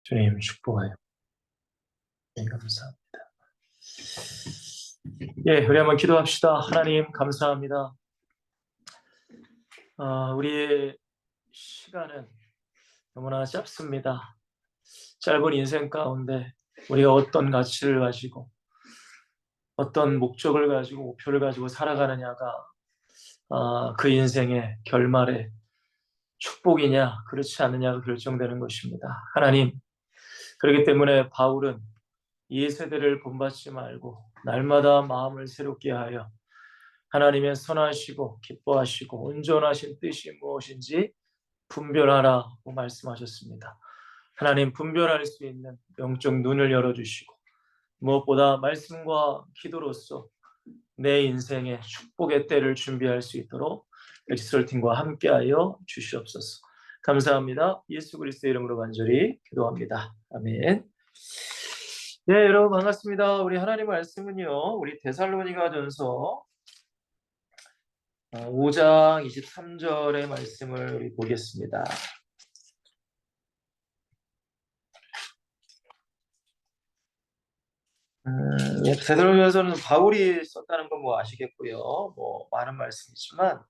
주님 축복하여. 네, 감사합니다. 예, 우리 한번 기도합시다. 하나님 감사합니다. 우리의 시간은 너무나 짧습니다. 짧은 인생 가운데 우리가 어떤 가치를 가지고 어떤 목적을 가지고 목표를 가지고 살아가느냐가 그 인생의 결말에 축복이냐 그렇지 않느냐가 결정되는 것입니다. 하나님, 그렇기 때문에 바울은 이 세대를 본받지 말고 날마다 마음을 새롭게 하여 하나님의 선하시고 기뻐하시고 온전하신 뜻이 무엇인지 분별하라고 말씀하셨습니다. 하나님, 분별할 수 있는 영적 눈을 열어주시고 무엇보다 말씀과 기도로서 내 인생의 축복의 때를 준비할 수 있도록 엑스설팅과 함께하여 주시옵소서. 감사합니다. 예수 그리스도의 이름으로 간절히 기도합니다. 아멘. 네, 여러분 반갑습니다. 우리 하나님 말씀은요, 우리 데살로니가전서 5장 23절의 말씀을 우리 보겠습니다. 데살로니가서는 바울이 썼다는 건 뭐 아시겠고요. 뭐 많은 말씀이지만,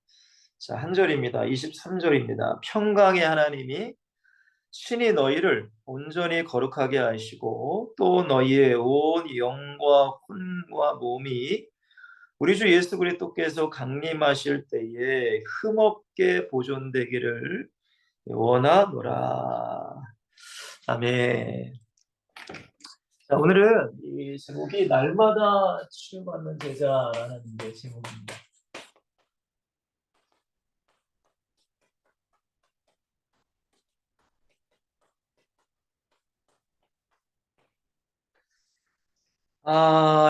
자, 한 절입니다. 23절입니다. 평강의 하나님이 친히 너희를 온전히 거룩하게 하시고 또 너희의 온 영과 혼과 몸이 우리 주 예수 그리스도께서 강림하실 때에 흠없게 보존되기를 원하노라. 아멘. 자, 오늘은 이 제목이 날마다 치유받는 제자라는 게 제목입니다.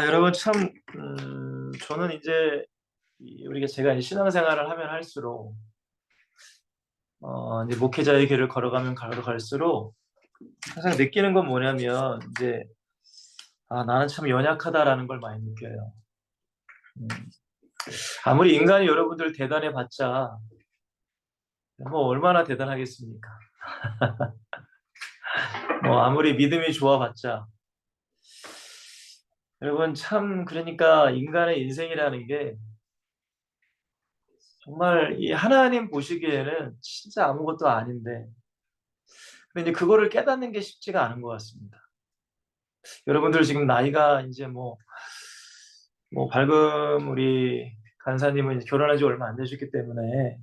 여러분 참 저는 이제 제가 신앙생활을 하면 할수록 이제 목회자의 길을 걸어가면 걸어갈수록 항상 느끼는 건 뭐냐면 이제 나는 참 연약하다라는 걸 많이 느껴요. 아무리 인간이 여러분들 대단해 봤자 뭐 얼마나 대단하겠습니까? 뭐 아무리 믿음이 좋아 봤자 여러분 참 그러니까 인간의 인생이라는 게 정말 이 하나님 보시기에는 진짜 아무것도 아닌데 근데 이제 그거를 깨닫는 게 쉽지가 않은 것 같습니다. 여러분들 지금 나이가 이제 뭐 밝은 우리 간사님은 결혼한 지 얼마 안 되셨기 때문에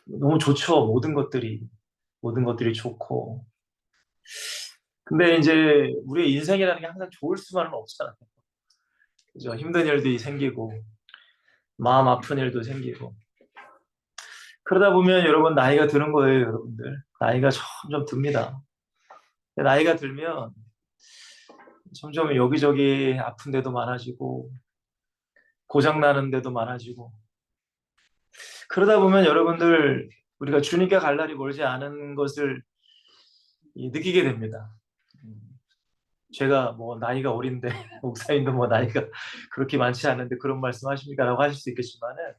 너무 좋죠. 모든 것들이 좋고. 근데 이제 우리의 인생이라는 게 항상 좋을 수만은 없잖아요. 그죠? 힘든 일도 생기고 마음 아픈 일도 생기고 그러다 보면 여러분 나이가 드는 거예요. 여러분들 나이가 점점 듭니다. 나이가 들면 점점 여기저기 아픈 데도 많아지고 고장나는 데도 많아지고 그러다 보면 여러분들 우리가 주님께 갈 날이 멀지 않은 것을 느끼게 됩니다. 제가 뭐 나이가 어린데 목사님도 뭐 나이가 그렇게 많지 않은데 그런 말씀 하십니까? 라고 하실 수 있겠지만은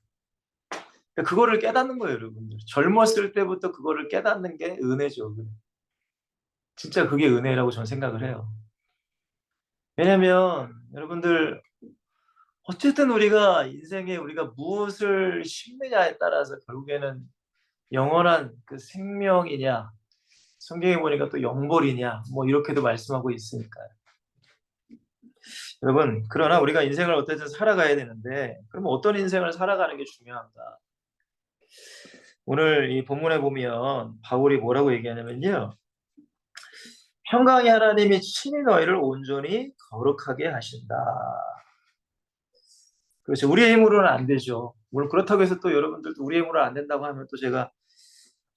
그거를 깨닫는 거예요. 여러분들 젊었을 때부터 그거를 깨닫는 게 은혜죠. 진짜 그게 은혜라고 저는 생각을 해요. 왜냐면 여러분들 어쨌든 우리가 인생에 우리가 무엇을 심느냐에 따라서 결국에는 영원한 그 생명이냐 성경에 보니까 또 영벌이냐 뭐 이렇게도 말씀하고 있으니까요. 여러분 그러나 우리가 인생을 어쨌든 살아가야 되는데 그럼 어떤 인생을 살아가는 게 중요한가? 오늘 이 본문에 보면 바울이 뭐라고 얘기하냐면요. 평강의 하나님이 친히 너희를 온전히 거룩하게 하신다. 그렇죠. 우리의 힘으로는 안 되죠. 물론 그렇다고 해서 또 여러분들도 우리의 힘으로 안 된다고 하면 또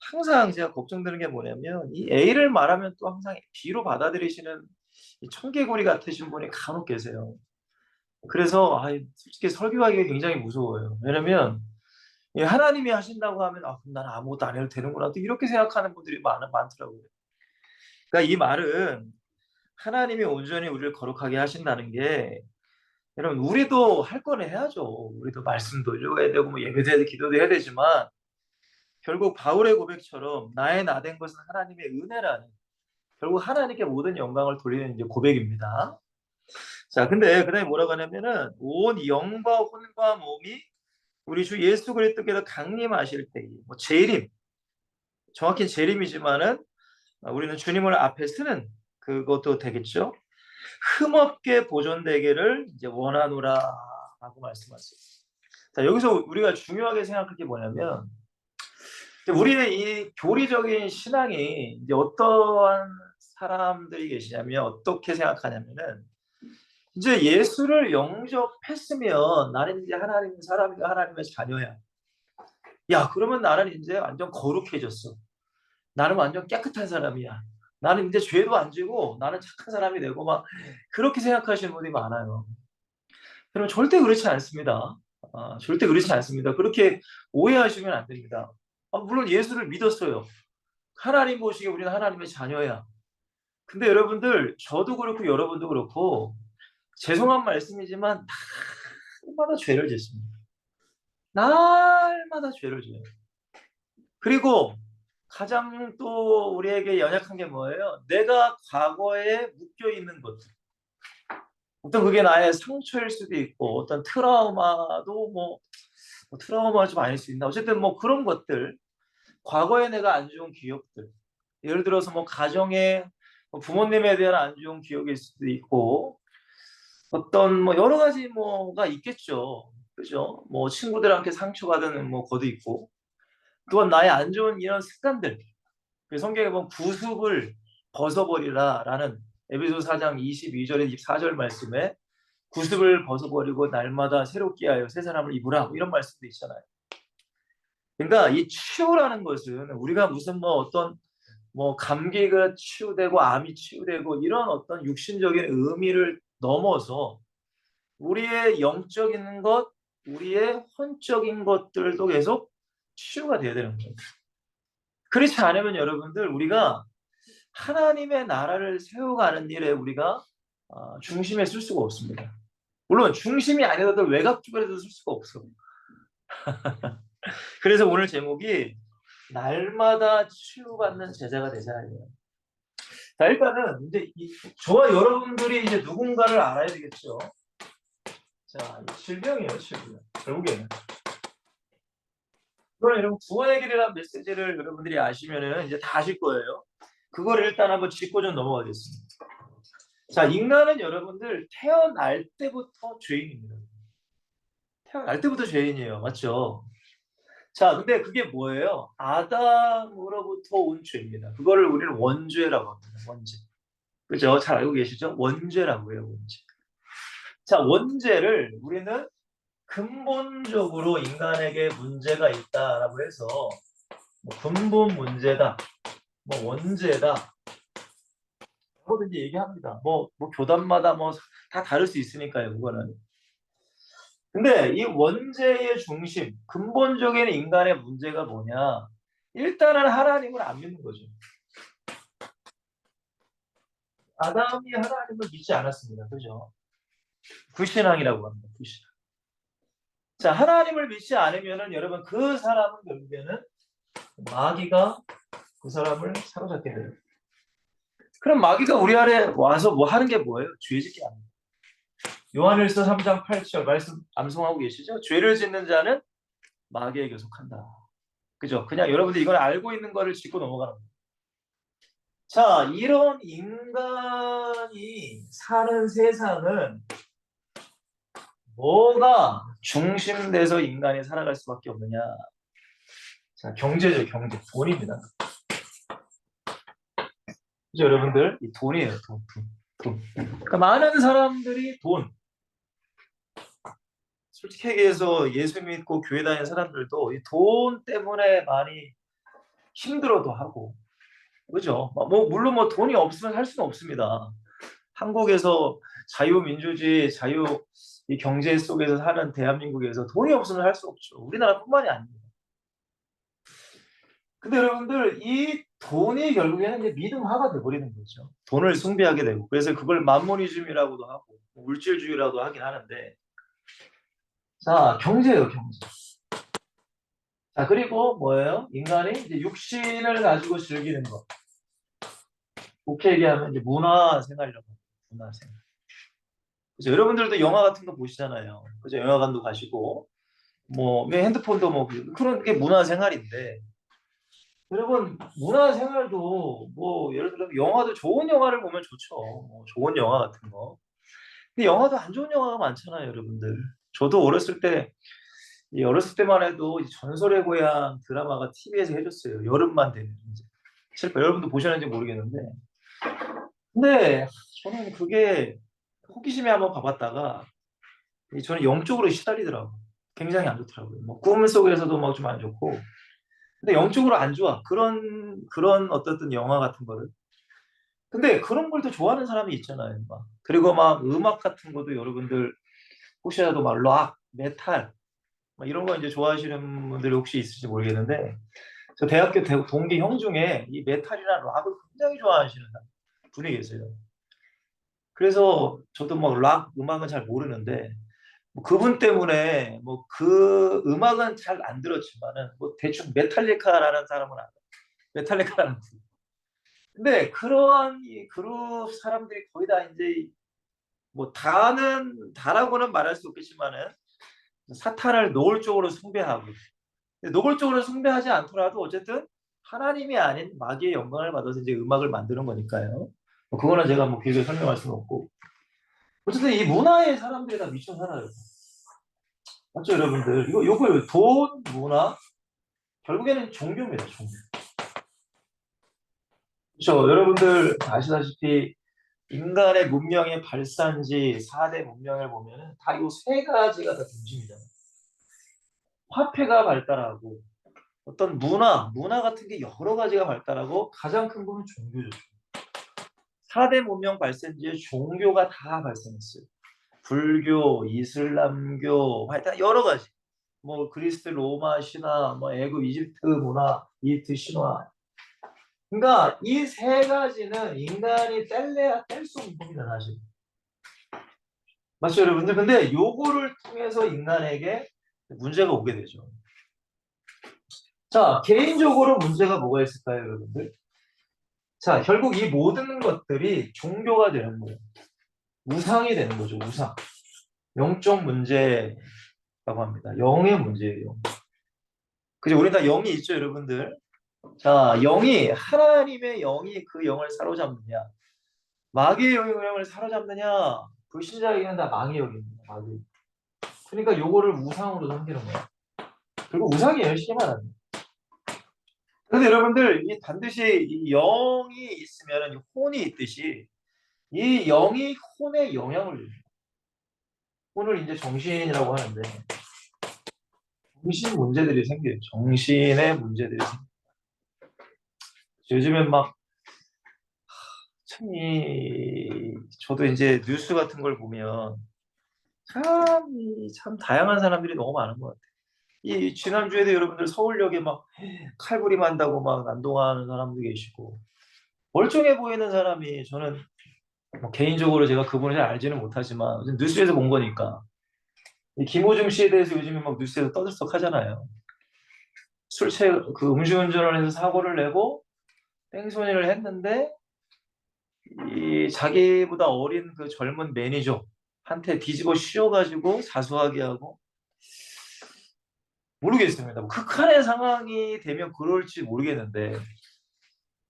항상 제가 걱정되는 게 뭐냐면 이 A를 말하면 또 항상 B로 받아들이시는 이 청개구리 같으신 분이 간혹 계세요. 그래서 솔직히 설교하기가 굉장히 무서워요. 왜냐면 하나님이 하신다고 하면 그럼 나는 아무것도 안 해도 되는구나 또 이렇게 생각하는 분들이 많더라고요. 그러니까 이 말은 하나님이 온전히 우리를 거룩하게 하신다는 게 여러분 우리도 할 거는 해야죠. 우리도 말씀도 읽어야 되고 뭐 예배도 해야 되고 기도도 해야 되지만 결국 바울의 고백처럼 나의 나 된 것은 하나님의 은혜라는 결국 하나님께 모든 영광을 돌리는 이제 고백입니다. 자, 근데 그다음에 뭐라고 하냐면은 온 영과 혼과 몸이 우리 주 예수 그리스도께서 강림하실 때에 뭐 재림, 정확히 재림이지만은 우리는 주님을 앞에 서는 그것도 되겠죠. 흠없게 보존되기를 이제 원하노라라고 말씀하세요. 자, 여기서 우리가 중요하게 생각할 게 뭐냐면 우리의 이 교리적인 신앙이 이제 어떠한 사람들이 계시냐면 어떻게 생각하냐면은 이제 예수를 영접했으면 나는 이제 하나님의 사람이고 하나님의 자녀야. 야, 그러면 나는 이제 완전 거룩해졌어. 나는 완전 깨끗한 사람이야. 나는 이제 죄도 안 지고 나는 착한 사람이 되고 막 그렇게 생각하시는 분들이 많아요. 여러분 절대 그렇지 않습니다. 절대 그렇지 않습니다. 그렇게 오해하시면 안 됩니다. 물론 예수를 믿었어요. 하나님 보시기에 우리는 하나님의 자녀야. 근데 여러분들 저도 그렇고 여러분도 그렇고 죄송한 말씀이지만 날마다 죄를 짓습니다. 날마다 죄를 져요. 그리고 가장 또 우리에게 연약한 게 뭐예요? 내가 과거에 묶여 있는 것들. 어떤 그게 나의 상처일 수도 있고 어떤 트라우마도 뭐 트라우마가 좀 아닐 수 있나. 어쨌든 뭐 그런 것들. 과거에 내가 안 좋은 기억들. 예를 들어서 뭐 가정에 부모님에 대한 안 좋은 기억일 수도 있고 어떤 뭐 여러 가지 뭐가 있겠죠. 그죠? 뭐 친구들한테 상처받은 뭐 것도 있고 또한 나의 안 좋은 이런 습관들. 성경에 보면 구습을 벗어버리라라는 에베소 4장 22절에 24절 말씀에 구습을 벗어버리고 날마다 새롭게 하여 새 사람을 입으라 이런 말씀도 있잖아요. 그러니까 이 치유라는 것은 우리가 무슨 뭐 어떤 뭐 감기가 치유되고 암이 치유되고 이런 어떤 육신적인 의미를 넘어서 우리의 영적인 것, 우리의 혼적인 것들도 계속 치유가 돼야 되는 거예요. 그렇지 않으면 여러분들 우리가 하나님의 나라를 세워가는 일에 우리가 중심에 쓸 수가 없습니다. 물론 중심이 아니라도 외곽 쪽에서 쓸 수가 없어. 그래서 오늘 제목이 날마다 치유받는 제자가 되자예요. 자, 일단은 이제 저와 여러분들이 이제 누군가를 알아야 되겠죠. 자, 질병이에요, 질병. 결국에는. 그럼 여러분 구원의 길이라는 메시지를 여러분들이 아시면은 이제 다 아실 거예요. 그걸 일단 한번 짚고 좀 넘어가겠습니다. 자, 인간은 여러분들 태어날 때부터 죄인입니다. 태어날 때부터 죄인이에요. 맞죠? 자, 근데 그게 뭐예요? 아담으로부터 온 죄입니다. 그거를 우리는 원죄라고 합니다. 원죄. 그죠? 잘 알고 계시죠? 원죄라고 해요, 원죄. 자, 원죄를 우리는 근본적으로 인간에게 문제가 있다라고 해서 뭐 근본 문제다, 뭐 원죄다, 뭐든지 얘기합니다. 뭐 교단마다 뭐 다 다를 수 있으니까요, 그거는. 근데 이 원죄의 중심, 근본적인 인간의 문제가 뭐냐? 일단은 하나님을 안 믿는 거죠. 아담이 하나님을 믿지 않았습니다. 그죠? 불신앙이라고 합니다. 불신앙. 자, 하나님을 믿지 않으면은 여러분 그 사람은 결국에는 마귀가 그 사람을 사로잡게 돼요. 그럼 마귀가 우리 아래 와서 뭐 하는 게 뭐예요? 죄 짓게 합니다. 요한일서 3장 8절 말씀 암송하고 계시죠? 죄를 짓는 자는 마귀에게 속한다. 그죠? 그냥 여러분들 이걸 알고 있는 거를 짚고 넘어가는 거예요. 자, 이런 인간이 사는 세상은 뭐가 중심돼서 인간이 살아갈 수밖에 없느냐? 자, 경제죠, 경제. 돈입니다. 그죠, 여러분들? 이 돈이에요, 돈. 돈. 그러니까 많은 사람들이 돈. 솔직히 얘기해서 예수 믿고 교회 다니는 사람들도 이 돈 때문에 많이 힘들어도 하고, 그죠? 물론 뭐 돈이 없으면 할 수는 없습니다. 한국에서 자유민주주의, 이 경제 속에서 사는 대한민국에서 돈이 없으면 할 수 없죠. 우리나라뿐만이 아닙니다. 근데 여러분들 이 돈이 결국에는 이제 믿음화가 돼버리는 거죠. 돈을 숭배하게 되고 그래서 그걸 만모니즘이라고도 하고 물질주의라고 하긴 하는데 자 경제예요 경제. 자 그리고 뭐예요? 인간이 이제 육신을 가지고 즐기는 것. 좋게 얘기하면 이제 문화생활이라고 합니다. 문화생활. 그래서 여러분들도 영화 같은 거 보시잖아요. 그죠? 영화관도 가시고 뭐 핸드폰도 뭐 그런 게 문화생활인데 여러분 문화생활도 뭐 예를 들어 영화도 좋은 영화를 보면 좋죠. 뭐 좋은 영화 같은 거. 근데 영화도 안 좋은 영화가 많잖아요, 여러분들. 저도 어렸을 때만 해도 이 전설의 고향 드라마가 TV에서 해줬어요. 여름만 되면 이제. 실제 여러분도 보셨는지 모르겠는데. 근데 저는 그게 호기심에 한번 봐봤다가 저는 영적으로 시달리더라고요. 굉장히 안 좋더라고요. 뭐 꿈속에서도 막 좀 안 좋고. 근데 영적으로 안 좋아. 그런 어떤 영화 같은 거를. 근데 그런 걸 또 좋아하는 사람이 있잖아요. 막. 그리고 막 음악 같은 것도 여러분들 혹시라도 막 락, 메탈 막 이런 거 이제 좋아하시는 분들이 혹시 있을지 모르겠는데 저 대학교 동기 형 중에 이 메탈이나 락을 굉장히 좋아하시는 분이 계세요. 그래서 저도 막 락 음악은 잘 모르는데 뭐 그분 때문에 뭐 그 음악은 잘 안 들었지만은 뭐 대충 메탈리카라는 사람은 알아요. 메탈리카라는 분. 근데 그러한 이 그룹 사람들이 거의 다 이제 뭐 다라고는 말할 수 없겠지만은 사탄을 노골적으로 숭배하고 노골적으로 숭배하지 않더라도 어쨌든 하나님이 아닌 마귀의 영광을 받아서 이제 음악을 만드는 거니까요. 뭐 그거는 제가 뭐 길게 설명할 수는 없고 어쨌든 이 문화에 사람들이 다 미쳐 살아요. 맞죠, 여러분들? 요거 돈, 문화 결국에는 종교입니다. 종교. 그렇죠. 여러분들 아시다시피 인간의 문명의 발산지 4대 문명을 보면 다 이 세 가지가 다 중심이잖아요. 화폐가 발달하고 어떤 문화 같은 게 여러 가지가 발달하고 가장 큰 거는 종교죠. 4대 문명 발생지에 종교가 다 발생했어요. 불교, 이슬람교, 하여튼 여러 가지. 뭐 그리스 로마 신화, 뭐 애굽 이집트 문화, 이집트 신화. 그러니까 이 세 가지는 인간이 뗄래야 뗄 수 없는 겁니다, 사실. 맞죠, 여러분들? 근데 요거를 통해서 인간에게 문제가 오게 되죠. 자, 개인적으로 문제가 뭐가 있을까요, 여러분들? 자, 결국 이 모든 것들이 종교가 되는 거예요. 우상이 되는 거죠, 우상. 영적 문제라고 합니다. 영의 문제예요. 그죠? 우리 다 영이 있죠, 여러분들? 자, 하나님의 영이 그 영을 사로잡느냐, 마귀의 영을 사로잡느냐, 불신자에게는 다 마귀의 영입니다, 마귀. 그러니까 요거를 우상으로 삼기는 거예요. 그리고 우상이에요, 쉽게 말하면. 근데 여러분들, 이 반드시 이 영이 있으면 혼이 있듯이 이 영이 혼에 영향을 줍니다. 혼을 이제 정신이라고 하는데 정신 문제들이 생겨요. 정신의 문제들이 생겨요. 요즘엔 막 참, 저도 이제 뉴스 같은 걸 보면 참 다양한 사람들이 너무 많은 것 같아요. 이 지난주에도 여러분들 서울역에 막 칼부림한다고 막 난동하는 사람도 계시고 멀쩡해 보이는 사람이 저는 뭐 개인적으로 제가 그분을 잘 알지는 못하지만 뉴스에서 본 거니까 이 김호중 씨에 대해서 요즘에 막 뉴스에서 떠들썩 하잖아요. 그 음주운전을 해서 사고를 내고 뺑소니를 했는데 이 자기보다 어린 그 젊은 매니저한테 뒤집어 씌워가지고 사수하게 하고 모르겠습니다. 뭐 극한의 상황이 되면 그럴지 모르겠는데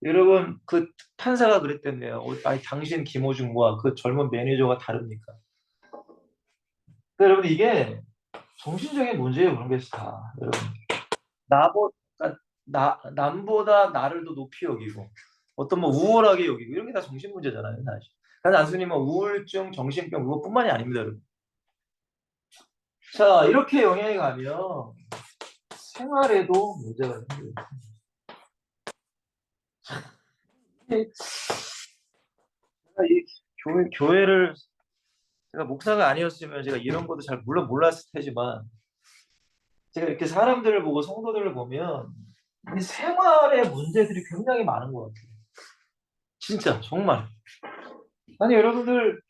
여러분 그 판사가 그랬다며요. 아니 당신 김호중과 그 젊은 매니저가 다릅니까? 그러니까 여러분 이게 정신적인 문제예요. 그런 게 다. 여러분 남보다 나를 더 높이 여기고 어떤 뭐 우월하게 여기고 이런 게 다 정신 문제잖아요, 사실. 단순히 뭐 우울증, 정신병 그것뿐만이 아닙니다, 여러분. 자, 이렇게 영향이 가면 생활에도 문제가 생겨요. 제가 이 교회를 제가 목사가 아니었으면 제가 이런 것도 잘 물론 몰랐을 테지만 제가 이렇게 사람들을 보고 성도들을 보면 이 생활의 문제들이 굉장히 많은 것 같아요. 진짜 정말. 아니 여러분들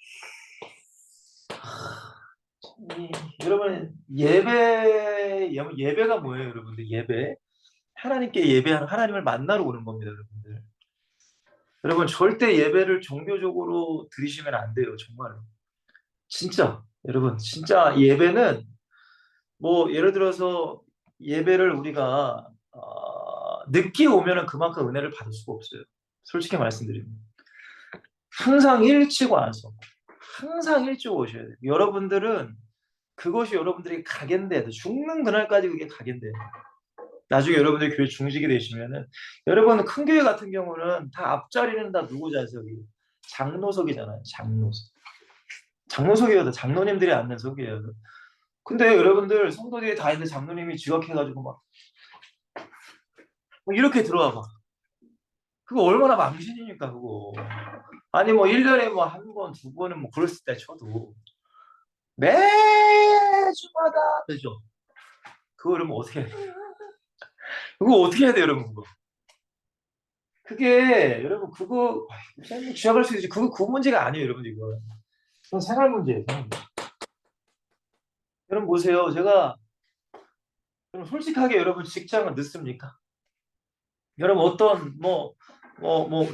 이, 여러분 예배가 뭐예요, 여러분들? 예배 하나님께 예배하는 하나님을 만나러 오는 겁니다, 여러분들. 여러분 절대 예배를 종교적으로 드리시면 안 돼요. 정말. 진짜. 여러분 진짜 예배는 뭐 예를 들어서 예배를 우리가 늦게 오면은 그만큼 은혜를 받을 수가 없어요. 솔직히 말씀드리면. 항상 일찍 와서 항상 일찍 오셔야 돼요. 여러분들은 그것이 여러분들이 각인돼요. 죽는 그날까지 그게 각인돼요. 나중에 여러분들 교회 중직이 되시면은 여러분 큰 교회 같은 경우는 다 앞자리는 다 누구 좌석이 장로석이잖아요. 장로석. 장로석이어도 장로님들이 앉는 석이에요. 근데 여러분들 성도들이 다 있는데 장로님이 지각해가지고 막 이렇게 들어와 봐. 그거 얼마나 망신이니까 그거. 아니 뭐 1년에 뭐 한 번, 두 번은 뭐 그랬을 때 쳐도 매주마다 되죠. 그거 그러면 어떻게 해야 돼? 그거 어떻게 해야 돼요, 여러분 그거? 그게 여러분 그거 뭐 지적할 수 있지. 그거 그 문제가 아니에요, 여러분 이거. 그건 생활 문제예요. 생활 문제. 여러분 보세요. 제가 여러분 솔직하게 여러분 직장을 늦습니까? 여러분 어떤 뭐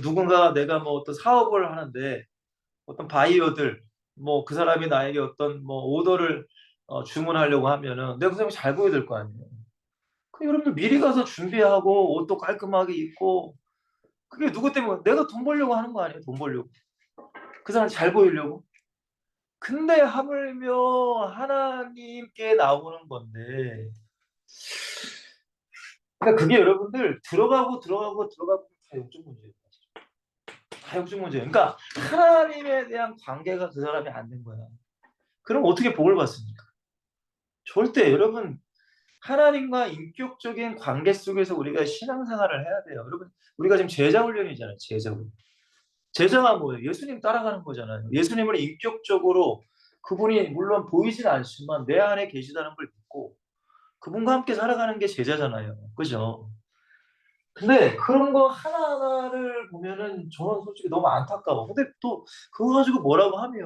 누군가 내가 뭐 어떤 사업을 하는데 어떤 바이어들 뭐 그 사람이 나에게 어떤 뭐 오더를 주문하려고 하면은 내가 그 사람이 잘 보여야 될 거 아니에요. 그 여러분들 미리 가서 준비하고 옷도 깔끔하게 입고 그게 누구 때문에 내가 돈 벌려고 하는 거 아니에요? 돈 벌려고. 그 사람 잘 보이려고. 근데 하물며 하나님께 나오는 건데 그러니까 그게 여러분들 들어가고 다 영적 문제예요. 다 영적 문제예요. 그러니까 하나님에 대한 관계가 그 사람이 안 된 거야. 그럼 어떻게 복을 받습니까? 절대 여러분 하나님과 인격적인 관계 속에서 우리가 신앙생활을 해야 돼요. 여러분 우리가 지금 제자 훈련이잖아요. 제자 훈련. 제자가 뭐예요? 예수님 따라가는 거잖아요. 예수님을 인격적으로 그분이 물론 보이진 않지만 내 안에 계시다는 걸 믿고 그분과 함께 살아가는 게 제자잖아요. 그죠? 근데 그런 거 하나하나를 보면은 저는 솔직히 너무 안타까워. 근데 또 그거 가지고 뭐라고 하면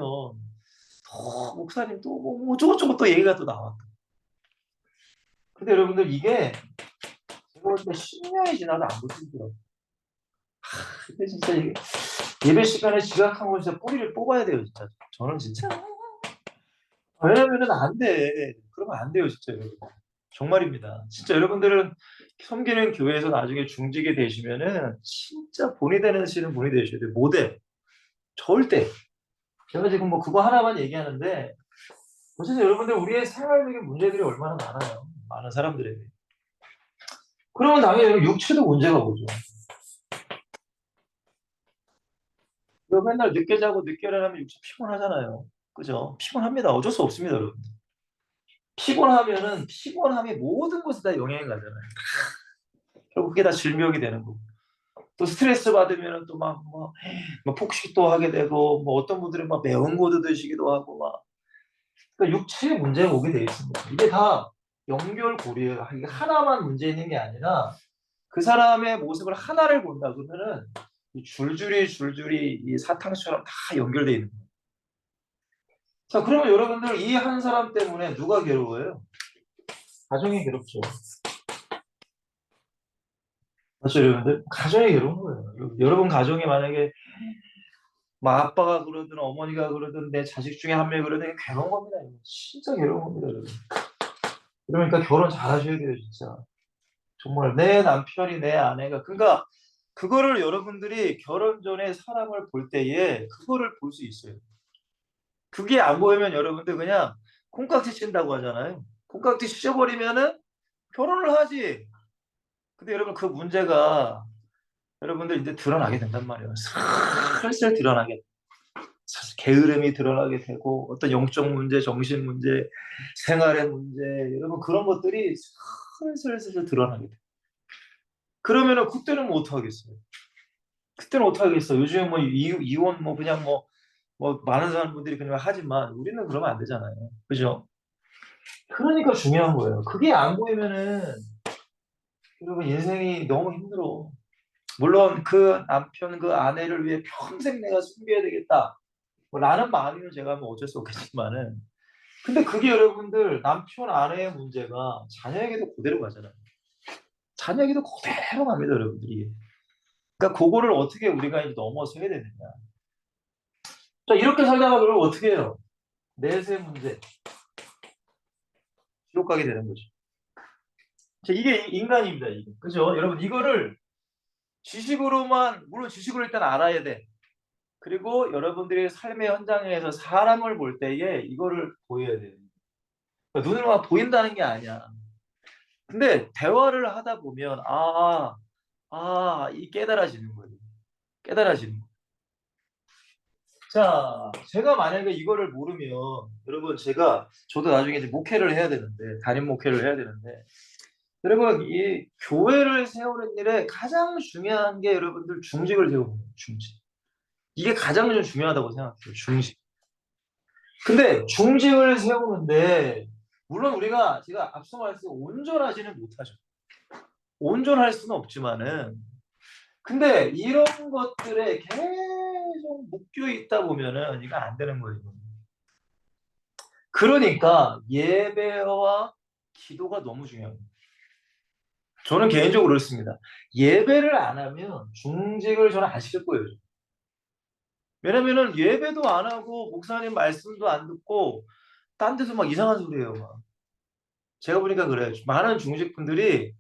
목사님 또뭐 어쩌고저쩌고 또 얘기가 또 나와. 근데 여러분들 이게 제가 볼 때 10년이 지나도 안 고치더라고요. 근데 진짜 이게 예배 시간에 지각한 거 진짜 뿌리를 뽑아야 돼요, 진짜. 저는 진짜. 왜냐면은 안 돼. 그러면 안 돼요, 진짜 여러분. 정말입니다. 진짜 여러분들은 섬기는 교회에서 나중에 중직이 되시면은 진짜 본이 되시는 분이 되셔야 돼요. 모델. 절대. 제가 지금 뭐 그거 하나만 얘기하는데 어쨌든 여러분들 우리의 생활적인 문제들이 얼마나 많아요. 많은 사람들에게. 그러면 당연히 육체도 문제가 오죠. 그 맨날 늦게 자고 늦게 일어나면 육체 피곤하잖아요. 그죠? 피곤합니다. 어쩔 수 없습니다, 여러분. 피곤하면은 피곤함이 모든 것에 다 영향이 가잖아요. 결국 그게 다 질병이 되는 거고. 또 스트레스 받으면 또 막 폭식도 하게 되고, 뭐 어떤 분들은 막 매운 거도 드시기도 하고, 막. 그러니까 육체에 문제가 오게 돼 있습니다. 이게 다 연결고리예요. 이게 하나만 문제 있는 게 아니라 그 사람의 모습을 하나를 본다 그러면은 이 줄줄이 이 사탕처럼 다 연결돼 있는 거예요. 자, 그러면 여러분들 이 한 사람 때문에 누가 괴로워요? 가정이 괴롭죠. 맞죠, 여러분들? 가정이 괴로운 거예요. 여러분 가정에 만약에 뭐 아빠가 그러든 어머니가 그러든 내 자식 중에 한 명이 그러든 괴로운 겁니다. 진짜 괴로운 겁니다, 여러분. 그러니까 결혼 잘 하셔야 돼요, 진짜. 정말 내 남편이 내 아내가 그러니까 그거를 여러분들이 결혼 전에 사람을 볼 때에 그거를 볼 수 있어요. 그게 안 보이면 여러분들 그냥 콩깍지 찐다고 하잖아요. 콩깍지 찢어버리면은 결혼을 하지. 근데 여러분 그 문제가 여러분들 이제 드러나게 된단 말이에요. 슬슬 드러나게. 게으름이 드러나게 되고 어떤 영적 문제, 정신 문제, 생활의 문제 여러분 그런 것들이 슬슬 드러나게 돼요. 그러면은 그때는 뭐 어떡하겠어요? 그때는 어떡하겠어요? 요즘에 뭐 이혼 뭐 그냥 뭐 많은 사람들이 그냥 하지만 우리는 그러면 안 되잖아요. 그죠? 그러니까 중요한 거예요. 그게 안 보이면은 여러분 인생이 너무 힘들어. 물론 그 남편 그 아내를 위해 평생 내가 숨겨야 되겠다. 뭐 라는 마음이면 제가 뭐 어쩔 수 없겠지만은 근데 그게 여러분들 남편 아내의 문제가 자녀에게도 그대로 가잖아요. 자녀에게도 그대로 갑니다, 여러분들이. 그러니까 그거를 어떻게 우리가 이제 넘어서야 되느냐. 자, 이렇게 살다가 그러면 어떻게 해요? 내세 문제, 지옥 가게 되는 거죠. 자, 이게 인간입니다, 이게. 그죠? 여러분, 이거를 지식으로만, 물론 지식으로 일단 알아야 돼. 그리고 여러분들의 삶의 현장에서 사람을 볼 때에 이거를 보여야 돼요. 그러니까 눈으로만 보인다는 게 아니야. 근데 대화를 하다 보면, 이 깨달아지는 거예요. 깨달아지는 거예요. 자, 제가 만약에 이거를 모르면, 여러분, 저도 나중에 이제 목회를 해야 되는데, 담임 목회를 해야 되는데, 여러분, 이 교회를 세우는 일에 가장 중요한 게 여러분들 중직을 세우는 거예요, 중직. 이게 가장 좀 중요하다고 생각해요, 중직. 근데 중직을 세우는데, 물론 제가 앞서 말했듯이 온전하지는 못하죠. 온전할 수는 없지만은, 근데 이런 것들에 계속 묶여 있다 보면은 이거 안 되는 거예요. 그러니까 예배와 기도가 너무 중요합니다. 저는 개인적으로 그렇습니다. 예배를 안 하면 중직을 저는 안 시킬 거예요. 왜냐면은 예배도 안 하고 목사님 말씀도 안 듣고 딴 데서 막 이상한 소리 해요. 막. 제가 보니까 그래요. 많은 중직분들이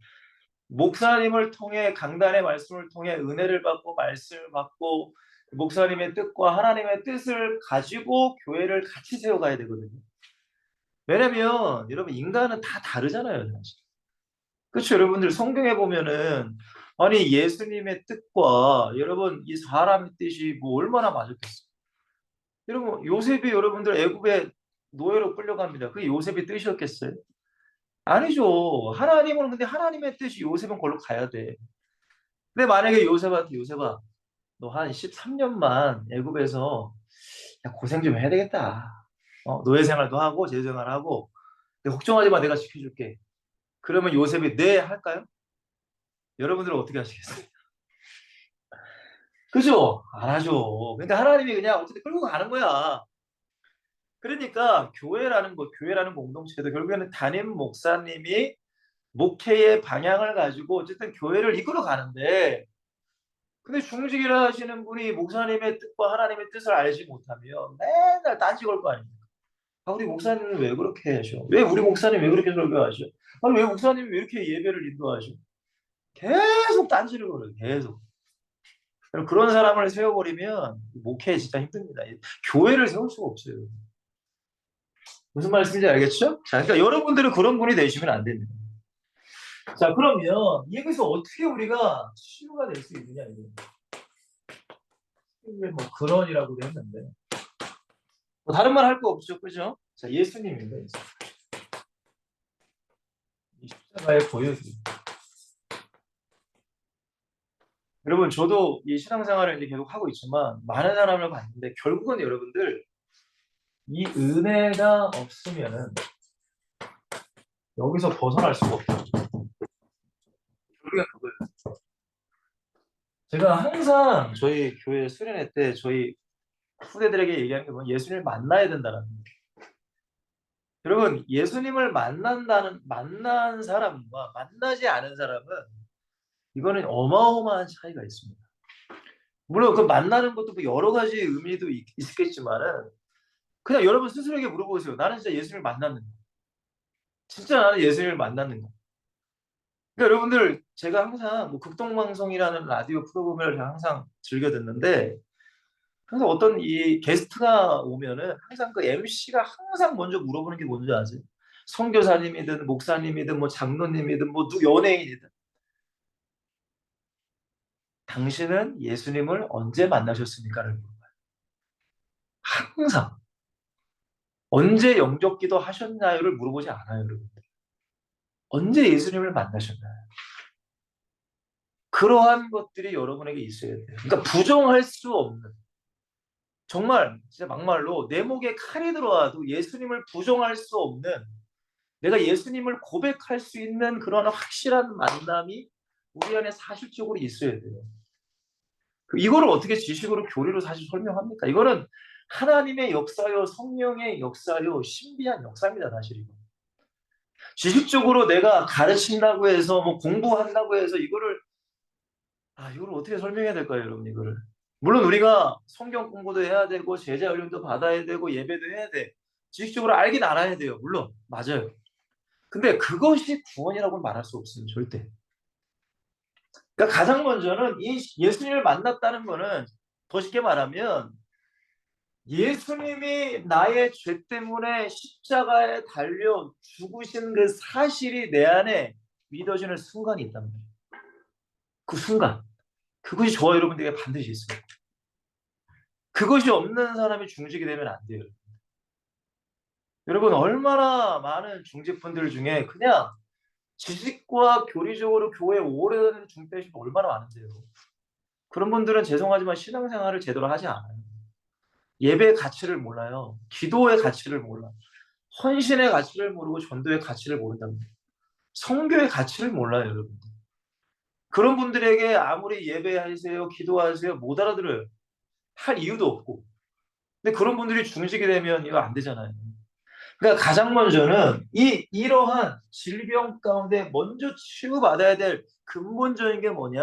목사님을 통해 강단의 말씀을 통해 은혜를 받고 말씀을 받고 목사님의 뜻과 하나님의 뜻을 가지고 교회를 같이 세워가야 되거든요. 왜냐면 여러분 인간은 다 다르잖아요. 사실. 그렇죠. 여러분들 성경에 보면은 아니 예수님의 뜻과 여러분 이 사람의 뜻이 뭐 얼마나 맞았겠어요. 여러분 요셉이 여러분들 애굽에 노예로 끌려갑니다. 그게 요셉의 뜻이었겠어요? 아니죠. 하나님은 근데 하나님의 뜻이 요셉은 걸로 가야 돼. 근데 만약에 요셉아 너 한 13년만 애굽에서 야, 고생 좀 해야 되겠다. 노예 생활도 하고 제주 생활하고 걱정하지 마 내가 지켜줄게. 그러면 요셉이 네 할까요? 여러분들은 어떻게 하시겠어요? 그죠? 안 하죠. 그러니까 하나님이 그냥 어쨌든 끌고 가는 거야. 그러니까 교회라는 공동체도 결국에는 담임 목사님이 목회의 방향을 가지고 어쨌든 교회를 이끌어 가는데 근데 중직이라 하시는 분이 목사님의 뜻과 하나님의 뜻을 알지 못하면 맨날 딴지 걸 거 아닙니까? 우리 목사님은 왜 그렇게 하셔? 왜 우리 목사님 왜 그렇게 설교하셔? 아니, 왜 목사님이 왜 이렇게 예배를 인도하셔? 계속 딴지를 걸어요. 계속. 그런 사람을 세워버리면 목회 진짜 힘듭니다. 교회를 세울 수가 없어요. 무슨 말씀인지 알겠죠? 자, 그러니까 여러분들은 그런 분이 되시면 안 됩니다. 자, 그러면 여기서 어떻게 우리가 치유가 될 수 있느냐, 이거. 뭐 근원이라고도 했는데. 뭐 다른 말 할 거 없죠, 그죠? 자, 예수님입니다. 예수. 이 십자가의 고역이. 여러분, 저도 이 신앙생활을 이제 계속 하고 있지만 많은 사람을 봤는데 결국은 여러분들 이 은혜가 없으면은 여기서 벗어날 수가 없어요. 결국엔 그거예요. 제가 항상 저희 교회 수련회 때 저희 후대들에게 얘기하는 게 뭐냐면 예수님을 만나야 된다는 거예요. 여러분, 예수님을 만난 사람과 만나지 않은 사람은 이거는 어마어마한 차이가 있습니다. 물론 그 만나는 것도 뭐 여러 가지 의미도 있겠지만은 그냥 여러분 스스로에게 물어보세요. 나는 진짜 예수님을 만났는가? 진짜 나는 예수님을 만났는가? 그러니까 여러분들 제가 항상 뭐 극동방송이라는 라디오 프로그램을 제가 항상 즐겨 듣는데 항상 어떤 이 게스트가 오면은 항상 그 MC가 항상 먼저 물어보는 게 뭔지 아세요? 선교사님이든 목사님이든 뭐 장로님이든 뭐 연예인이든 당신은 예수님을 언제 만나셨습니까를 물어봐요. 항상 언제 영접기도 하셨나요를 물어보지 않아요, 여러분. 언제 예수님을 만나셨나요? 그러한 것들이 여러분에게 있어야 돼요. 그러니까 부정할 수 없는 정말 진짜 막말로 내 목에 칼이 들어와도 예수님을 부정할 수 없는 내가 예수님을 고백할 수 있는 그런 확실한 만남이 우리 안에 사실적으로 있어야 돼요. 이거를 어떻게 지식으로 교리로 사실 설명합니까? 이거는 하나님의 역사요, 성령의 역사요, 신비한 역사입니다, 사실 이거. 지식적으로 내가 가르친다고 해서 뭐 공부한다고 해서 이거를 이걸 어떻게 설명해야 될까요, 여러분, 이거를? 물론 우리가 성경 공부도 해야 되고, 제자 훈련도 받아야 되고, 예배도 해야 돼. 지식적으로 알긴 알아야 돼요. 물론, 맞아요. 근데 그것이 구원이라고는 말할 수 없어요, 절대. 그러니까 가장 먼저는 이 예수님을 만났다는 거는 더 쉽게 말하면 예수님이 나의 죄 때문에 십자가에 달려 죽으신 그 사실이 내 안에 믿어지는 순간이 있단 말이에요. 그 순간. 그것이 저와 여러분들에게 반드시 있어요. 그것이 없는 사람이 중직이 되면 안 돼요. 여러분, 얼마나 많은 중직분들 중에 그냥 지식과 교리적으로 교회에 오래 다니는 중직자들이 얼마나 많은데요. 그런 분들은 죄송하지만 신앙생활을 제대로 하지 않아요. 예배의 가치를 몰라요. 기도의 가치를 몰라. 헌신의 가치를 모르고 전도의 가치를 모른답니다. 성교의 가치를 몰라요, 여러분. 그런 분들에게 아무리 예배하세요, 기도하세요, 못 알아들어요. 할 이유도 없고. 근데 그런 분들이 중직이 되면 이거 안 되잖아요. 그러니까 가장 먼저는 이러한 질병 가운데 먼저 치유받아야 될 근본적인 게 뭐냐?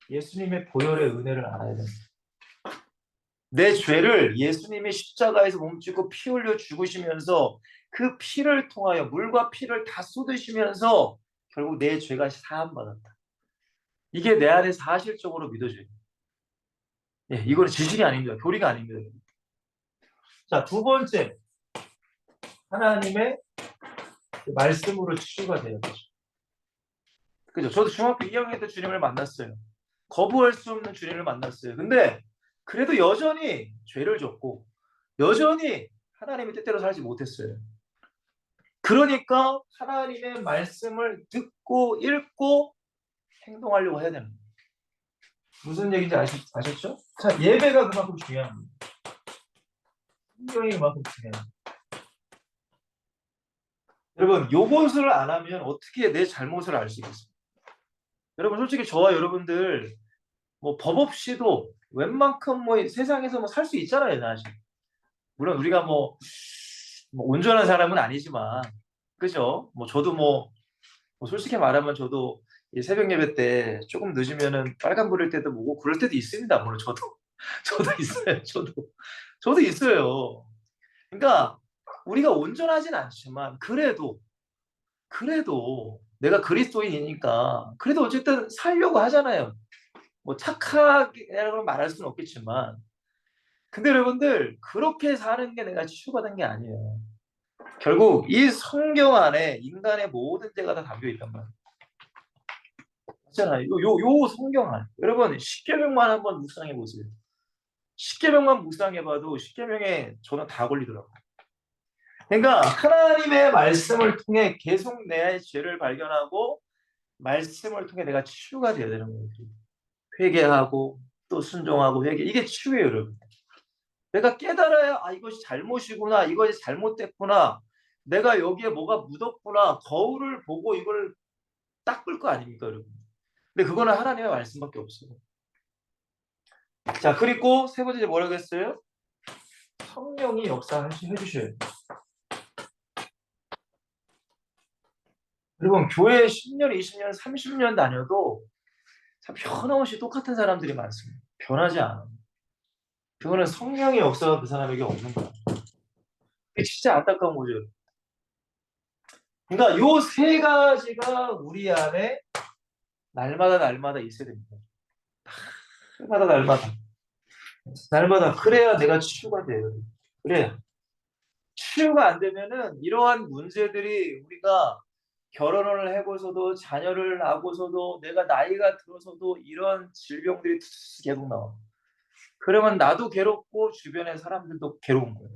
예수님의 보혈의 은혜를 알아야 됩니다. 내 죄를 예수님이 십자가에서 몸짓고 피 흘려 죽으시면서 그 피를 통하여 물과 피를 다 쏟으시면서 결국 내 죄가 사함받았다. 이게 내 안에 사실적으로 믿어져요. 예, 이거는 지식이 아닙니다. 교리가 아닙니다. 자, 두 번째, 하나님의 말씀으로 치유가 되는 거죠. 그죠? 저도 중학교 2학년 때 주님을 만났어요. 거부할 수 없는 주님을 만났어요. 근데 그래도 여전히 죄를 졌고 여전히 하나님의 뜻대로 살지 못했어요. 그러니까 하나님의 말씀을 듣고 읽고 행동하려고 해야 됩니다. 무슨 얘기인지 아셨죠? 자, 예배가 그만큼 중요합니다. 성경이 그만큼 중요합니다. 여러분, 요것을 안 하면 어떻게 내 잘못을 알 수 있겠습니까? 여러분, 솔직히 저와 여러분들 뭐 법 없이도 웬만큼 뭐 세상에서 뭐 살 수 있잖아요, 사실. 물론 우리가 뭐 온전한 사람은 아니지만, 그죠? 뭐 저도 뭐 솔직히 말하면 저도 이 새벽 예배 때 조금 늦으면은 빨간불일 때도 보고 그럴 때도 있습니다. 물론 저도 저도 있어요. 저도 있어요. 그러니까 우리가 온전하진 않지만 그래도 내가 그리스도인이니까 그래도 어쨌든 살려고 하잖아요. 뭐 착하게라고 말할 수는 없겠지만 근데 여러분들 그렇게 사는 게 내가 치유받은 게 아니에요. 결국 이 성경 안에 인간의 모든 죄가 다 담겨 있단 말이에요. 맞잖아요. 요 성경 안에. 여러분 십계명만 한번 묵상해 보세요. 십계명만 묵상해 봐도 십계명에 저는 다 걸리더라고요. 그러니까 하나님의 말씀을 통해 계속 내 죄를 발견하고 말씀을 통해 내가 치유가 되어야 되는 거예요. 회개하고 또 순종하고 회개. 이게 치유예요, 여러분. 내가 깨달아야 이것이 잘못이구나. 이것이 잘못됐구나. 내가 여기에 뭐가 묻었구나. 거울을 보고 이걸 닦을 거 아닙니까, 여러분? 근데 그거는 하나님의 말씀밖에 없어요. 자, 그리고 세 번째 뭐라고 했어요? 성령이 역사해주셔야 돼요. 여러분, 교회 10년, 20년, 30년 다녀도 참 변함없이 똑같은 사람들이 많습니다. 변하지 않아요. 그거는 성령의 역사가 그 사람에게 없는 거예요. 그게 진짜 안타까운 거죠. 그러니까 요 세 가지가 우리 안에 날마다 있어야 됩니다. 날마다 그래야 내가 치유가 돼요. 그래야 치유가 안 되면은 이러한 문제들이 우리가 결혼을 해고서도 자녀를 낳고서도 내가 나이가 들어서도 이런 질병들이 계속 나와. 그러면 나도 괴롭고 주변의 사람들도 괴로운 거예요.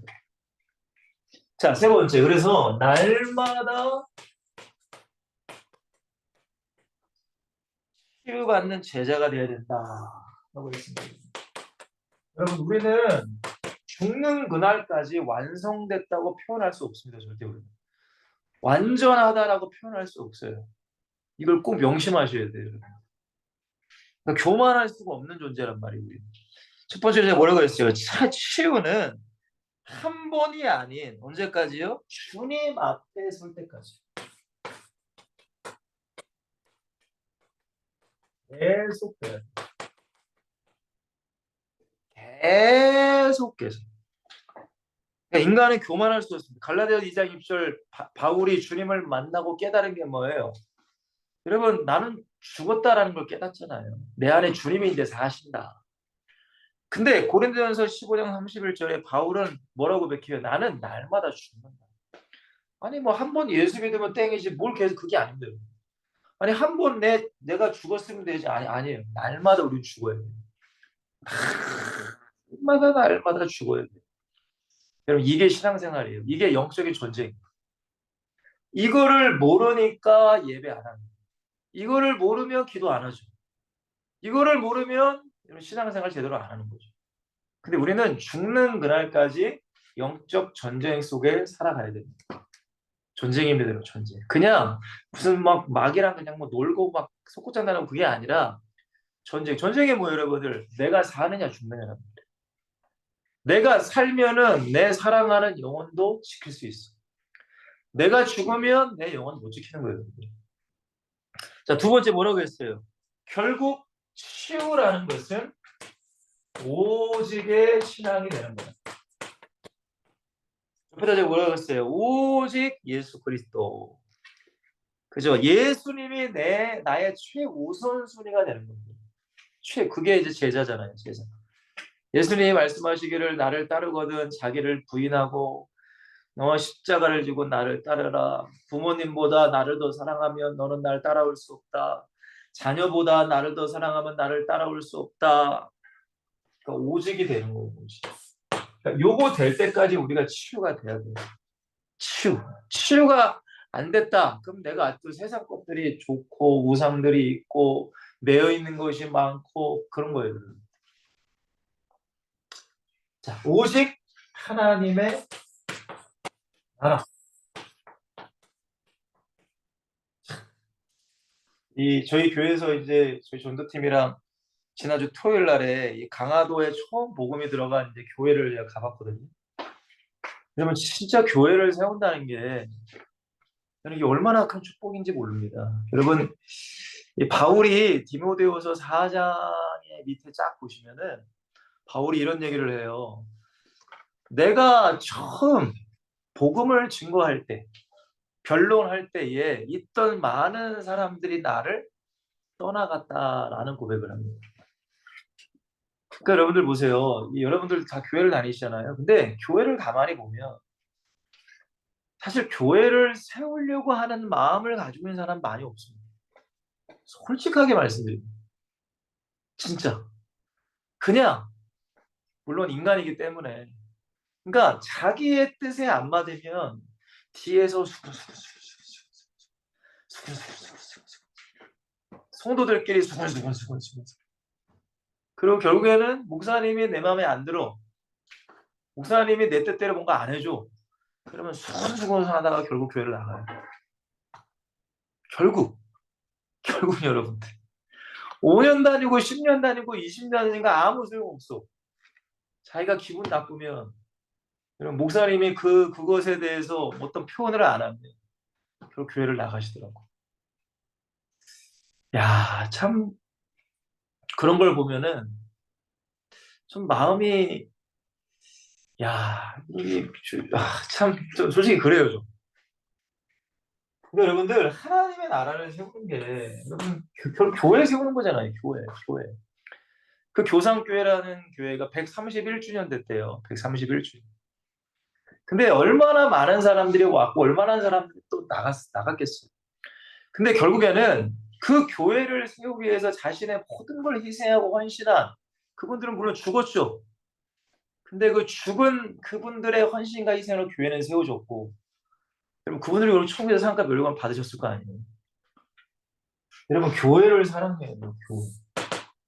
자, 세 번째. 그래서 날마다 치유받는 제자가 되어야 된다. 라고 했습니다. 여러분, 우리는 죽는 그날까지 완성됐다고 표현할 수 없습니다. 절대 우리는. 완전하다라고 표현할 수 없어요. 이걸 꼭 명심하셔야 돼요. 그러니까 교만할 수가 없는 존재란 말이에요. 첫 번째 제가 뭐라고 했어요? 치유는 한 번이 아닌 언제까지요? 주님 앞에 설 때까지. 계속 돼야 돼. 계속해서. 그러니까 인간은 교만할 수 없습니다. 갈라디아 2장 6절 바울이 주님을 만나고 깨달은 게 뭐예요? 여러분, 나는 죽었다라는 걸 깨닫잖아요. 내 안에 주님이 이제 사신다. 근데 고린도전서 15장 31절에 바울은 뭐라고 고백해요? 나는 날마다 죽는다. 아니 뭐 한 번 예수 믿으면 땡이지 뭘 계속 그게 아닌데. 아니 한 번 내가 죽었으면 되지. 아니에요. 날마다 우리는 죽어야 돼요. 날마다 죽어야 돼요. 여러분 이게 신앙생활이에요. 이게 영적인 전쟁. 이거를 모르니까 예배 안 합니다. 이거를 모르면 기도 안 하죠. 이거를 모르면 신앙생활 제대로 안 하는 거죠. 근데 우리는 죽는 그날까지 영적 전쟁 속에 살아가야 됩니다. 전쟁입니다, 전쟁. 그냥 무슨 막이랑 그냥 뭐 놀고 막 속고장난하고 그게 아니라 전쟁. 전쟁이 뭐예요, 여러분들? 내가 사느냐 죽느냐라는 거예요. 내가 살면은 내 사랑하는 영혼도 지킬 수 있어. 내가 죽으면 내 영혼 못 지키는 거예요, 여러분들. 자, 두 번째 뭐라고 했어요? 결국 치유라는 것은 오직의 신앙이 되는 거예요. 옆에다 뭐라고 했어요? 오직 예수 그리스도. 그죠? 예수님이 나의 최우선순위가 되는 겁니다. 그게 이제 제자잖아요, 제자. 예수님이 말씀하시기를 나를 따르거든 자기를 부인하고 십자가를 지고 나를 따르라. 부모님보다 나를 더 사랑하면 너는 날 따라올 수 없다. 자녀보다 나를 더 사랑하면 나를 따라올 수 없다. 그러니까 오직이 되는 거예요. 그러니까 요거 될 때까지 우리가 치유가 돼야 돼요. 치유가 안 됐다. 그럼 내가 아직도 세상 것들이 좋고 우상들이 있고 매여 있는 것이 많고 그런 거예요. 자, 오직 하나님의 나라. 저희 교회에서 이제 저희 전도팀이랑 지난주 토요일 날에 이 강화도에 처음 복음이 들어간 이제 교회를 가봤거든요. 그러면 진짜 교회를 세운다는 게 저는 이게 얼마나 큰 축복인지 모릅니다. 여러분, 이 바울이 디모데후서 4장의 밑에 쫙 보시면은 바울이 이런 얘기를 해요. 내가 처음 복음을 증거할 때, 변론할 때에 있던 많은 사람들이 나를 떠나갔다라는 고백을 합니다. 그러니까 여러분들 보세요. 여러분들 다 교회를 다니시잖아요. 근데 교회를 가만히 보면 사실 교회를 세우려고 하는 마음을 가지고 있는 사람 많이 없습니다. 솔직하게 말씀드립니다. 진짜. 그냥 물론 인간이기 때문에 그러니까 자기의 뜻에 안 맞으면 뒤에서 성도들끼리 수근수근 그리고 결국에는 목사님이 내 마음에 안 들어. 목사님이 내 뜻대로 뭔가 안 해줘. 그러면 수근수근 하다가 결국 교회를 나가요. 결국 여러분들 5년 다니고 10년 다니고 20년 다니니까 아무 소용없어. 자기가 기분 나쁘면 목사님이 그것에 대해서 어떤 표현을 안 하면 결국 교회를 나가시더라고. 야, 참 그런 걸 보면은 좀 마음이 참 솔직히 그래요 좀. 근데 여러분들 하나님의 나라를 세우는 게 여러분 결국 교회 세우는 거잖아요. 교회. 그 교상교회라는 교회가 131주년 됐대요. 131주년. 근데 얼마나 많은 사람들이 왔고 얼마나 많은 사람들이 또 나갔겠어요. 근데 결국에는 그 교회를 세우기 위해서 자신의 모든 걸 희생하고 헌신한 그분들은 물론 죽었죠. 근데 그 죽은 그분들의 헌신과 희생으로 교회는 세워졌고 여러분 그분들이 그럼 천국에서 상급 멸관 받으셨을 거 아니에요. 여러분 교회를 사랑해요.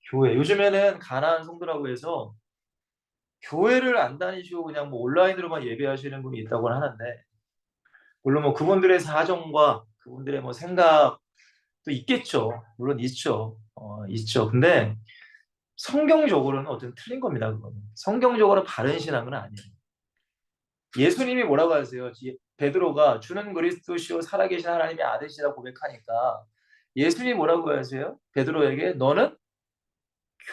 교회. 요즘에는 가난한 성도라고 해서 교회를 안 다니시고 그냥 뭐 온라인으로만 예배하시는 분이 있다고 하는데 물론 뭐 그분들의 사정과 그분들의 뭐 생각도 있겠죠. 물론 있죠. 있죠. 근데 성경적으로는 어쨌든 틀린 겁니다. 그거는. 성경적으로 바른 신앙은 아니에요. 예수님이 뭐라고 하세요? 베드로가 주는 그리스도시요 살아계신 하나님의 아들이시라고 고백하니까 예수님이 뭐라고 하세요? 베드로에게 너는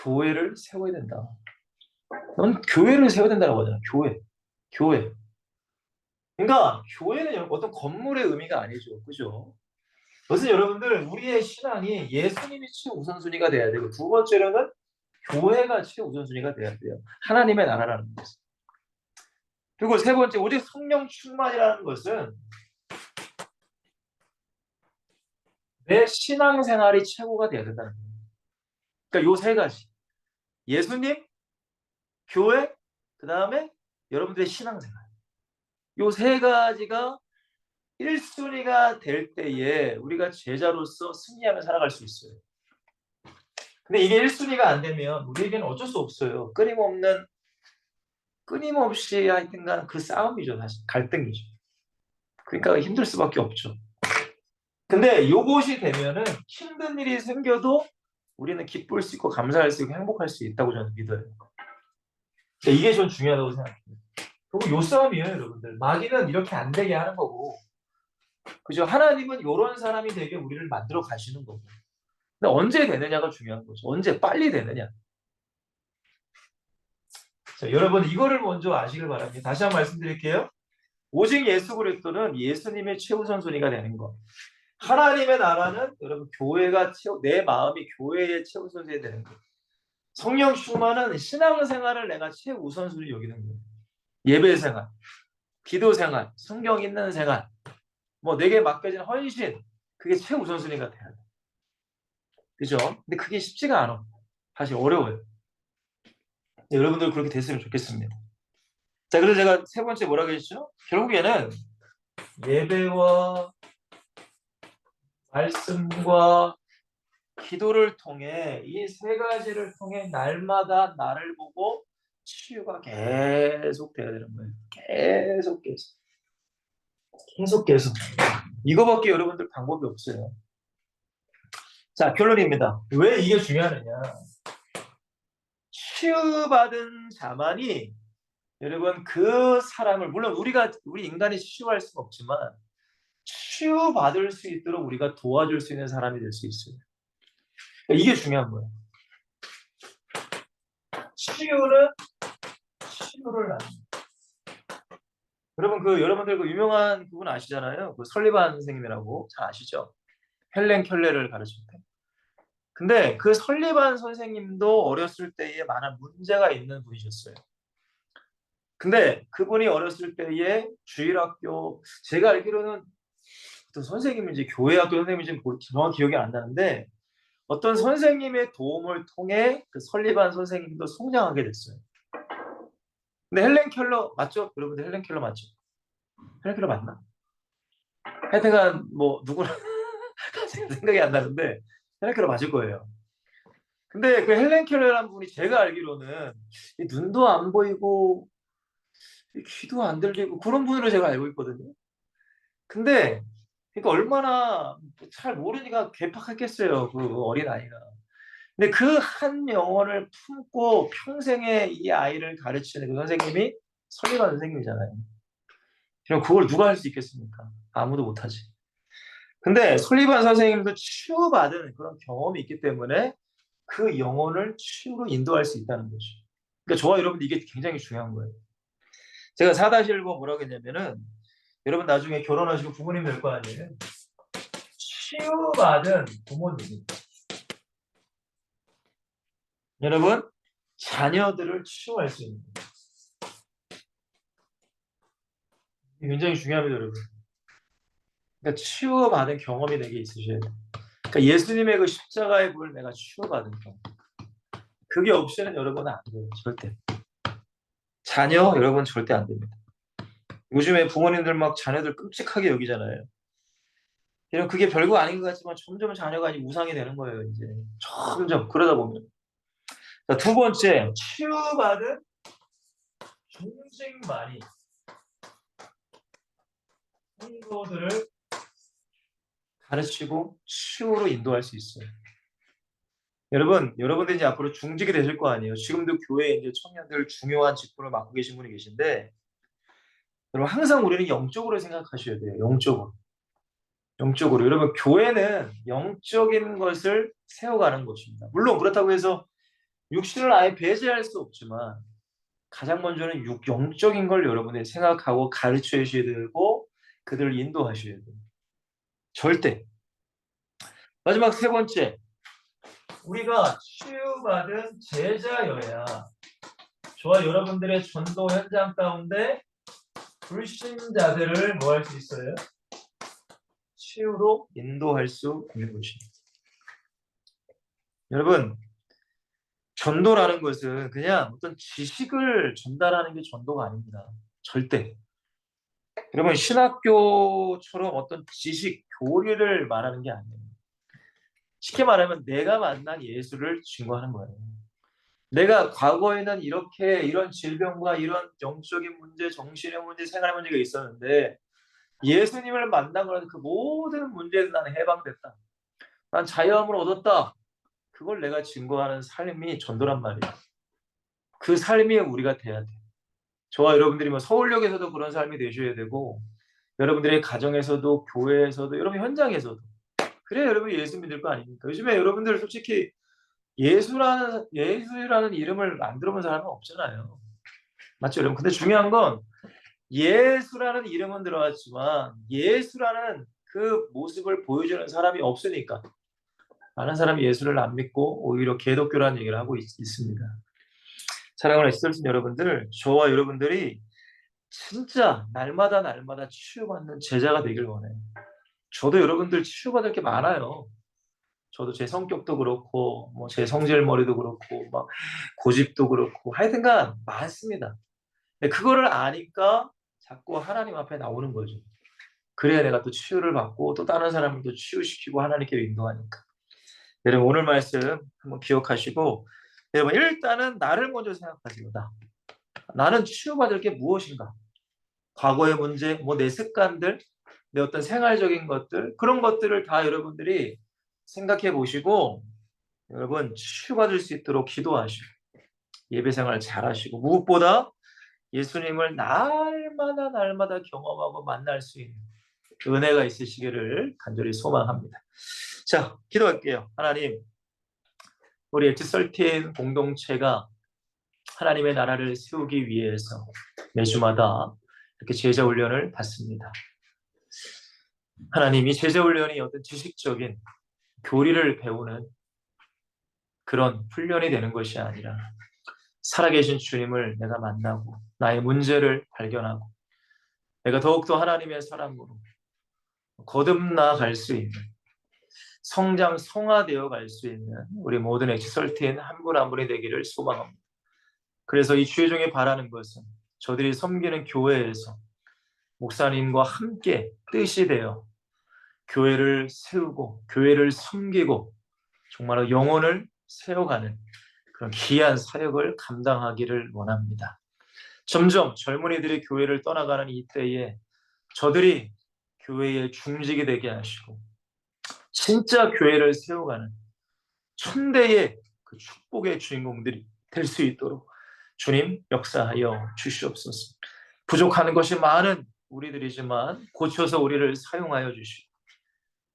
교회를 세워야 된다. 넌 교회를 세워야 된다고 하잖아. 교회. 그러니까 교회는 어떤 건물의 의미가 아니죠. 그죠? 그래서 여러분들 우리의 신앙이 예수님이 최우선순위가 돼야 되고 두 번째로는 교회가 최우선순위가 돼야 돼요. 하나님의 나라라는 것은. 그리고 세 번째 오직 성령 충만이라는 것은 내 신앙생활이 최고가 돼야 된다는 거예요. 그러니까 요 세 가지. 예수님, 교회, 그 다음에 여러분들의 신앙생활. 요 세 가지가 1순위가 될 때에 우리가 제자로서 승리하며 살아갈 수 있어요. 근데 이게 1순위가 안 되면 우리에게는 어쩔 수 없어요. 끊임없이 하여튼간 그 싸움이죠. 사실 갈등이죠. 그러니까 힘들 수밖에 없죠. 근데 요것이 되면은 힘든 일이 생겨도 우리는 기쁠 수 있고 감사할 수 있고 행복할 수 있다고 저는 믿어요. 이게 좀 중요하다고 생각해요. 그리고 요 싸움이에요, 여러분들. 마귀는 이렇게 안 되게 하는 거고, 그죠? 하나님은 이런 사람이 되게 우리를 만들어 가시는 거고. 근데 언제 되느냐가 중요한 거죠. 언제 빨리 되느냐. 자, 여러분 이거를 먼저 아시길 바랍니다. 다시 한번 말씀드릴게요. 오직 예수 그리스도는 예수님의 최우선순위가 되는 거. 하나님의 나라는 여러분 교회가 내 마음이 교회의 최우선순위 되는 거. 성령 충만은 신앙생활을 내가 최우선순위 여기는 거예요. 예배생활, 기도생활, 성경 읽는 생활, 뭐 내게 맡겨진 헌신, 그게 최우선순위가 돼야 돼. 그죠? 근데 그게 쉽지가 않아. 사실 어려워요. 여러분들 그렇게 됐으면 좋겠습니다. 자, 그래서 제가 세 번째 뭐라고 했죠? 결국에는 예배와 말씀과 기도를 통해 이 세 가지를 통해 날마다 나를 보고 치유가 계속 돼야 되는 거예요. 계속. 이거밖에 여러분들 방법이 없어요. 자, 결론입니다. 왜 이게 중요하느냐? 치유받은 자만이 여러분 그 사람을 물론 우리 인간이 치유할 수는 없지만 치유받을 수 있도록 우리가 도와줄 수 있는 사람이 될 수 있어요. 이게 중요한 거예요. 치유를 안. 여러분 여러분들 그 유명한 그분 아시잖아요. 그 설리반 선생님이라고 잘 아시죠? 헬렌 켈레를 가르칠 때. 근데 그 설리반 선생님도 어렸을 때에 많은 문제가 있는 분이셨어요. 근데 그분이 어렸을 때에 주일학교 제가 알기로는 어떤 선생님인지 교회 학교 선생님인지 정확히 기억이 안 나는데 어떤 선생님의 도움을 통해 그 설리반 선생님도 성장하게 됐어요. 근데 헬렌 켈러 맞죠? 여러분들 헬렌 켈러 맞죠? 헬렌 켈러 맞나? 하여튼간 뭐 누구나 생각이 안 나는데 헬렌 켈러 맞을 거예요. 근데 그 헬렌 켈러라는 분이 제가 알기로는 눈도 안 보이고 귀도 안 들리고 그런 분으로 제가 알고 있거든요. 근데 그러니까 얼마나 잘 모르니까 괴팍했겠어요. 그 어린아이가. 근데 그 한 영혼을 품고 평생에 이 아이를 가르치는 그 선생님이 설리반 선생님이잖아요. 그럼 그걸 누가 할 수 있겠습니까? 아무도 못하지. 근데 설리반 선생님도 치유받은 그런 경험이 있기 때문에 그 영혼을 치유로 인도할 수 있다는 거죠. 그러니까 저와 여러분들 이게 굉장히 중요한 거예요. 제가 4-1번 뭐라고 했냐면은 여러분 나중에 결혼하시고 부모님 될 거 아니에요. 치유받은 부모님. 여러분 자녀들을 치유할 수 있는 거예요. 굉장히 중요합니다, 여러분. 그러니까 치유받은 경험이 내게 있으셔야 돼요. 그러니까 예수님의 그 십자가의 불을 내가 치유받은 경험. 그게 없이는 여러분은 안 돼요, 절대. 자녀 여러분 절대 안 됩니다. 요즘에 부모님들 막 자녀들 끔찍하게 여기잖아요. 그냥 그게 별거 아닌 것 같지만 점점 자녀가 우상이 되는 거예요, 이제. 점점 그러다 보면. 자, 두 번째, 치유받은 중직만이 성도들을 가르치고 치유로 인도할 수 있어요. 여러분들이 이제 앞으로 중직이 되실 거 아니에요. 지금도 교회에 이제 청년들 중요한 직분을 맡고 계신 분이 계신데, 여러분 항상 우리는 영적으로 생각하셔야 돼요. 영적으로. 영적으로. 여러분, 교회는 영적인 것을 세워가는 곳입니다. 물론 그렇다고 해서 육신을 아예 배제할 수 없지만 가장 먼저는 영적인 걸 여러분이 생각하고 가르쳐 주셔야 되고 그들을 인도하셔야 돼요. 절대. 마지막 세 번째, 우리가 치유받은 제자여야 저와 여러분들의 전도 현장 가운데 불신자들을 뭐 할 수 있어요? 치유로 인도할 수 있는 것입니다. 여러분, 전도라는 것은 그냥 어떤 지식을 전달하는 게 전도가 아닙니다. 절대. 여러분, 신학교처럼 어떤 지식, 교리를 말하는 게 아니에요. 쉽게 말하면 내가 만난 예수를 증거하는 거예요. 내가 과거에는 이렇게 이런 질병과 이런 영적인 문제, 정신의 문제, 생활의 문제가 있었는데 예수님을 만나고 나서 그 모든 문제에서 나는 해방됐다. 난 자유함을 얻었다. 그걸 내가 증거하는 삶이 전도란 말이에요. 그 삶이 우리가 돼야 돼. 저와 여러분들이 뭐 서울역에서도 그런 삶이 되셔야 되고 여러분들의 가정에서도 교회에서도 여러분 현장에서도 그래 여러분이 예수 믿을 거 아닙니까? 요즘에 여러분들 솔직히 예수라는 이름을 안 들어본 사람은 없잖아요. 맞죠, 여러분? 근데 중요한 건 예수라는 이름은 들어갔지만 예수라는 그 모습을 보여주는 사람이 없으니까 많은 사람이 예수를 안 믿고 오히려 개독교라는 얘기를 하고 있습니다. 사랑하는 에스더슨 여러분들, 저와 여러분들이 진짜 날마다 치유받는 제자가 되길 원해요. 저도 여러분들 치유받을 게 많아요. 저도 제 성격도 그렇고 뭐 제 성질머리도 그렇고 막 고집도 그렇고 하여튼간 많습니다. 근데 그거를 아니까 자꾸 하나님 앞에 나오는 거죠. 그래야 내가 또 치유를 받고 또 다른 사람을 또 치유시키고 하나님께 인도하니까. 여러분 오늘 말씀 한번 기억하시고 여러분 일단은 나를 먼저 생각하세요. 나는 치유받을 게 무엇인가? 과거의 문제, 뭐 내 습관들, 내 어떤 생활적인 것들 그런 것들을 다 여러분들이 생각해 보시고 여러분 치유받을 수 있도록 기도하시고 예배생활 잘하시고 무엇보다 예수님을 날마다 경험하고 만날 수 있는 은혜가 있으시기를 간절히 소망합니다. 자, 기도할게요. 하나님, 우리 엑스설틴 공동체가 하나님의 나라를 세우기 위해서 매주마다 이렇게 제자 훈련을 받습니다. 하나님, 이 제자 훈련이 어떤 지식적인 교리를 배우는 그런 훈련이 되는 것이 아니라 살아계신 주님을 내가 만나고 나의 문제를 발견하고 내가 더욱더 하나님의 사람으로 거듭나갈 수 있는 성장, 성화되어 갈 수 있는 우리 모든 엑스설틴 한 분 한 분이 되기를 소망합니다. 그래서 이 주의 종이 바라는 것은 저들이 섬기는 교회에서 목사님과 함께 뜻이 되어 교회를 세우고 교회를 섬기고 정말로 영혼을 세워가는 그런 귀한 사역을 감당하기를 원합니다. 점점 젊은이들이 교회를 떠나가는 이때에 저들이 교회의 중직이 되게 하시고 진짜 교회를 세워가는 천대의 그 축복의 주인공들이 될 수 있도록 주님 역사하여 주시옵소서. 부족한 것이 많은 우리들이지만 고쳐서 우리를 사용하여 주시고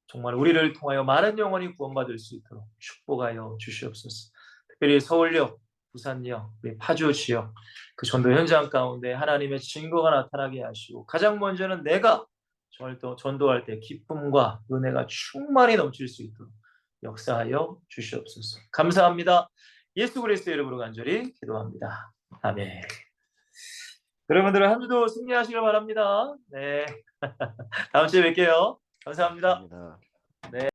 정말 우리를 통하여 많은 영혼이 구원받을 수 있도록 축복하여 주시옵소서. 특별히 서울역, 부산역, 우리 파주 지역 그 전도 현장 가운데 하나님의 증거가 나타나게 하시고 가장 먼저는 내가 전도할 때 기쁨과 은혜가 충만히 넘칠 수 있도록 역사하여 주시옵소서. 감사합니다. 예수 그리스도의 이름으로 간절히 기도합니다. 아멘. 여러분들은 한 주도 승리하시길 바랍니다. 네. 다음 주에 뵐게요. 감사합니다. 감사합니다. 네.